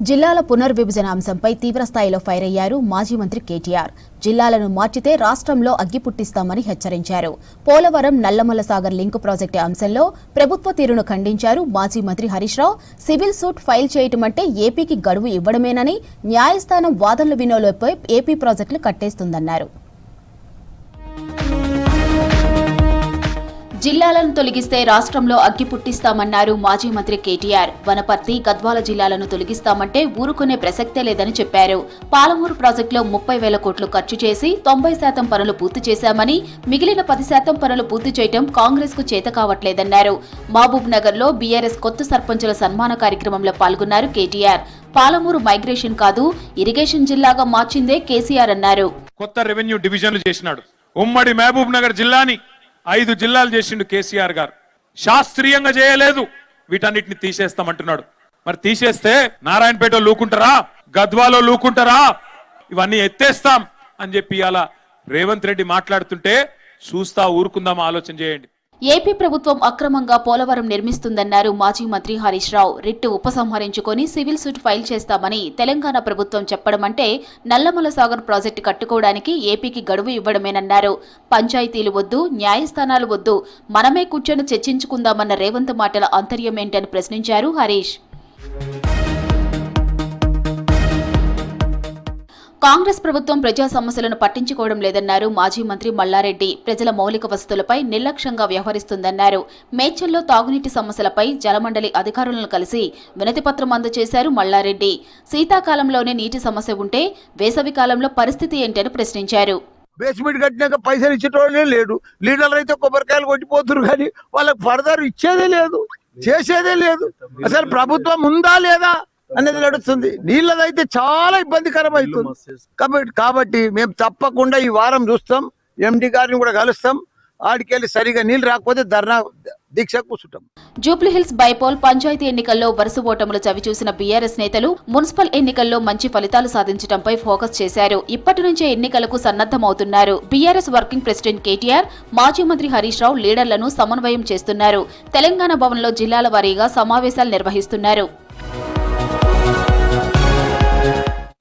జిల్లాల పునర్విభజన అంశంపై తీవ్రస్థాయిలో ఫైర్ అయ్యారు మాజీ మంత్రి కేటీఆర్. జిల్లాలను మార్చితే రాష్ట్రంలో అగ్గి పుట్టిస్తామని హెచ్చరించారు. పోలవరం నల్లమల సాగర్ లింక్ ప్రాజెక్టు అంశంలో ప్రభుత్వ తీరును ఖండించారు మాజీ మంత్రి Harish Rao. Civil suit file చేయటమంటే ఏపీకి గడువు ఇవ్వడమేనని, న్యాయస్థానం వాదనలు వినోలోపై ఏపీ ప్రాజెక్టులు కట్టేస్తుందన్నారు. జిల్లాలను తొలగిస్తే రాష్ట్రంలో అగ్గి పుట్టిస్తామన్నారు మాజీ మంత్రి కేటీఆర్. వనపర్తి, గద్వాల జిల్లాలను తొలగిస్తామంటే ఊరుకునే ప్రసక్తే లేదని చెప్పారు. పాలమూరు ప్రాజెక్టులో 30,000 కోట్లు ఖర్చు చేసి 90% పనులు పూర్తి చేశామని, మిగిలిన 10% పనులు పూర్తి చేయడం కాంగ్రెస్ కు చేత కావట్లేదన్నారు. మహబూబ్ నగర్ లో బీఆర్ఎస్ కొత్త సర్పంచుల సన్మాన కార్యక్రమంలో పాల్గొన్నారు కేటీఆర్. పాలమూరు మైగ్రేషన్ కాదు, ఇరిగేషన్ జిల్లాగా మార్చిందే కేసీఆర్ అన్నారు. కొత్త రెవెన్యూ డివిజన్లు చేసినాడు. ఉమ్మడి మహబూబ్ నగర్ జిల్లాని 5 జిల్లాలు చేసిండు కేసీఆర్ గారు. శాస్త్రీయంగా చేయలేదు, వీటన్నిటిని తీసేస్తామంటున్నాడు. మరి తీసేస్తే నారాయణపేట లూకుంటారా, గద్వాలో లూకుంటారా, ఇవన్నీ ఎత్తేస్తాం అని చెప్పి అలా రేవంత్ రెడ్డి మాట్లాడుతుంటే చూస్తా ఊరుకుందాం, ఆలోచన చేయండి. ఏపీ ప్రభుత్వం అక్రమంగా పోలవరం నిర్మిస్తుందన్నారు మాజీ మంత్రి Harish Rao. Writ ఉపసంహరించుకొని civil suit file చేస్తామని తెలంగాణ ప్రభుత్వం చెప్పడమంటే నల్లమల సాగర్ ప్రాజెక్టు కట్టుకోవడానికి ఏపీకి గడువు ఇవ్వడమేనన్నారు. పంచాయతీలు వద్దు, న్యాయస్థానాలు వద్దు, మనమే కూర్చొని చర్చించుకుందామన్న రేవంత్ మాటల అంతర్యమేంటని ప్రశ్నించారు హరీష్. కాంగ్రెస్ ప్రభుత్వం ప్రజా సమస్యలను పట్టించుకోవడం లేదన్నారు మాజీ మంత్రి మల్లారెడ్డి. ప్రజల మౌలిక వసతులపై నిర్లక్ష్యంగా వ్యవహరిస్తుందన్నారు. మేడ్చల్లో తాగునీటి సమస్యలపై జలమండలి అధికారులను కలిసి వినతిపత్రం అందజేశారు మల్లారెడ్డి. శీతాకాలంలోనే నీటి సమస్య ఉంటే వేసవి కాలంలో పరిస్థితి ఏంటని ప్రశ్నించారు. బేస్మెంట్ కట్టినాక పైసలు ఇచ్చేటోళ్ళే లేడు. లీడర్లు అయితే కొబ్బరికాయలు కొట్టిపోతున్నారు, కానీ వాళ్ళకి ఫర్దర్ ఇచ్చేదే లేదు, చేసేదే లేదు. అసలు ప్రభుత్వం ఉందా లేదా అనేది నడుస్తుంది. నీళ్ళదైతే చాలా ఇబ్బందికరం అవుతుంది. కాబట్టి మేము తప్పకుండా ఈ వారం చూస్తాం, ఎండి గారిని కూడా కలుస్తాం. ఆడికెళ్ళి సరిగా నీళ్లు రాకపోతే ధర్నా దీక్ష కూర్చుంటాం. జూబ్లీహిల్స్ బైపోల్ పంచాయతీ ఎన్నికల్లో వరుస ఓటములు చవిచూసిన బీఆర్ఎస్ నేతలు మున్సిపల్ ఎన్నికల్లో మంచి ఫలితాలు సాధించడంపై ఫోకస్ చేశారు. ఇప్పటి నుంచే ఎన్నికలకు సన్నద్దమవుతున్నారు. బీఆర్ఎస్ వర్కింగ్ ప్రెసిడెంట్ కేటీఆర్, మాజీ మంత్రి హరీష్ రావు లీడర్లను సమన్వయం చేస్తున్నారు. తెలంగాణ భవన్లో జిల్లాల వారీగా సమావేశాలు నిర్వహిస్తున్నారు.